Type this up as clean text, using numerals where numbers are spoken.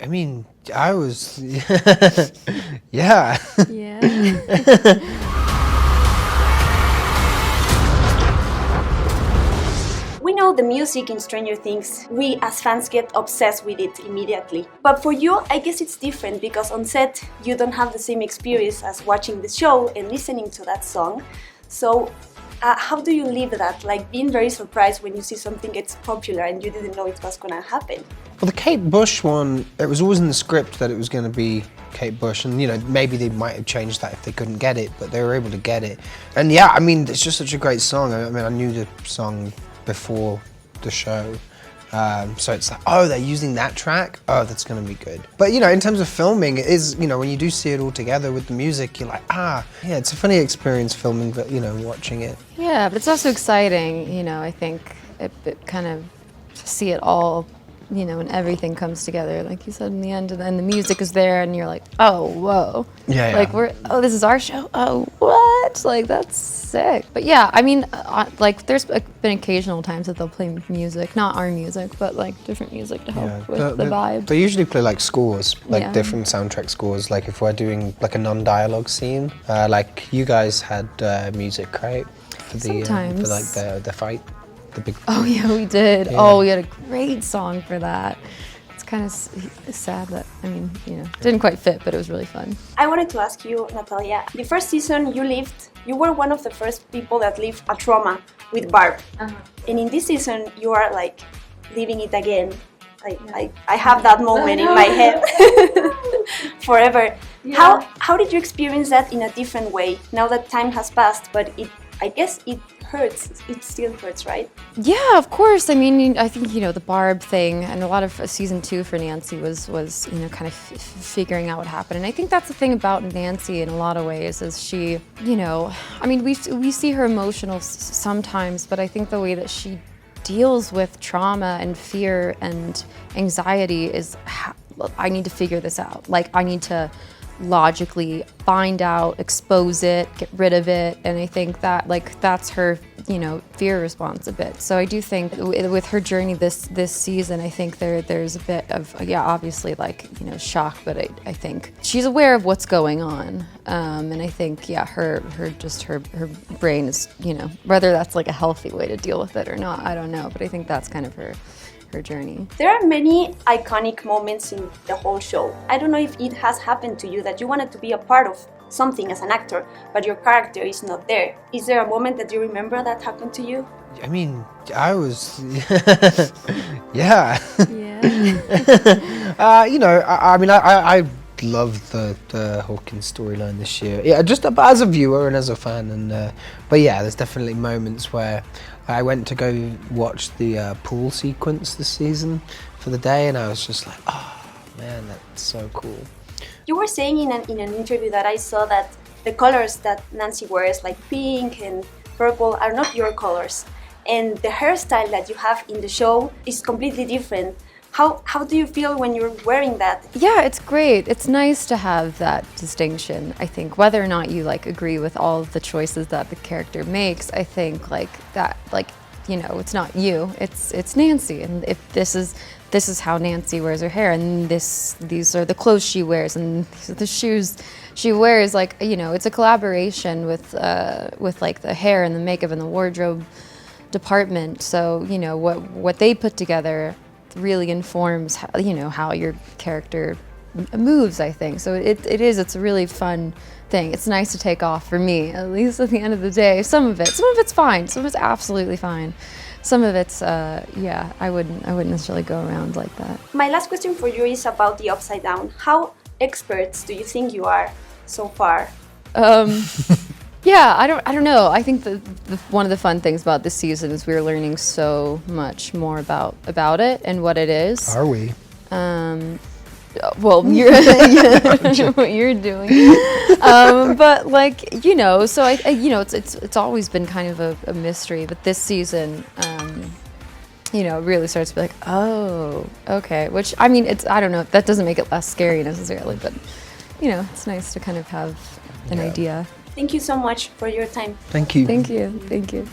I mean, I was, yeah. Yeah. We know the music in Stranger Things, we as fans get obsessed with it immediately. But for you, I guess it's different because on set you don't have the same experience as watching the show and listening to that song. So how do you live that? Like being very surprised when you see something gets popular and you didn't know it was gonna happen. Well, the Kate Bush one, it was always in the script that it was going to be Kate Bush, and you know, maybe they might have changed that if they couldn't get it, but they were able to get it. And yeah, I mean, it's just such a great song. I mean, I knew the song before the show, so it's like, oh, they're using that track? Oh, that's going to be good. But you know, in terms of filming, it is, you know, when you do see it all together with the music, you're like, yeah, it's a funny experience filming, but you know, watching it. Yeah, but it's also exciting, you know, I think it kind of to see it all, you know, and everything comes together, like you said in the end, and then the music is there and you're like, oh, whoa. Yeah, like this is our show? Oh, what? Like, that's sick. But yeah, I mean, like there's been occasional times that they'll play music, not our music, but like different music to help with the vibe. They usually play like scores, like Yeah. different soundtrack scores, like if we're doing like a non-dialogue scene, like you guys had music, right? For the Sometimes. for like the fight, the big. Oh yeah, we did. Yeah. Oh, we had a great song for that. It's kind of sad that, I mean, you know, didn't quite fit, but it was really fun. I wanted to ask you, Natalia, the first season you were one of the first people that lived a trauma with Barb. And in this season, you are like living it again. I have that moment in my head forever. Yeah. How did you experience that in a different way? Now that time has passed, but I guess it hurts. It still hurts, right? Yeah, of course. I mean, I think, you know, the Barb thing and a lot of season 2 for Nancy was you know, kind of figuring out what happened. And I think that's the thing about Nancy in a lot of ways is she, you know, I mean, we see her emotional sometimes, but I think the way that she deals with trauma and fear and anxiety is, I need to figure this out. Like, I need to logically find out, expose it, get rid of it, and I think that like that's her, you know, fear response a bit. So I do think with her journey this season, I think there's a bit of, yeah, obviously like, you know, shock, but I think she's aware of what's going on, and I think, yeah, her brain is, you know, whether that's like a healthy way to deal with it or not, I don't know, but I think that's kind of her journey. There are many iconic moments in the whole show. I don't know if it has happened to you that you wanted to be a part of something as an actor, but your character is not there. Is there a moment that you remember that happened to you? I mean, I was, yeah. Yeah. You know, I mean, I loved the Hawkins storyline this year. Yeah, just as a viewer and as a fan, and but yeah, there's definitely moments where I went to go watch the pool sequence this season for the day, and I was just like, oh man, that's so cool. You were saying in an interview that I saw that the colors that Nancy wears, like pink and purple, are not your colors, and the hairstyle that you have in the show is completely different. How do you feel when you're wearing that? Yeah, it's great. It's nice to have that distinction. I think whether or not you like agree with all of the choices that the character makes, I think like that, like, you know, it's not you, it's Nancy, and if this is how Nancy wears her hair, and these are the clothes she wears, and these are the shoes she wears. Like, you know, it's a collaboration with like the hair and the makeup and the wardrobe department. So, you know, what they put together really informs how, you know, how your character moves, I think. So it's a really fun thing. It's nice to take off, for me, at least at the end of the day. Some of it's fine. Some of it's absolutely fine. Some of it's, yeah, I wouldn't necessarily go around like that. My last question for you is about the Upside Down. How experts do you think you are so far? Yeah, I don't know. I think one of the fun things about this season is we're learning so much more about it and what it is. Are we? Well, you're what you're doing, but like, you know, so I you know, it's always been kind of a mystery, but this season, you know, it really starts to be like, oh, okay. Which, I mean, I don't know, that doesn't make it less scary necessarily, but you know, it's nice to kind of have an idea. Thank you so much for your time. Thank you. Thank you. Thank you.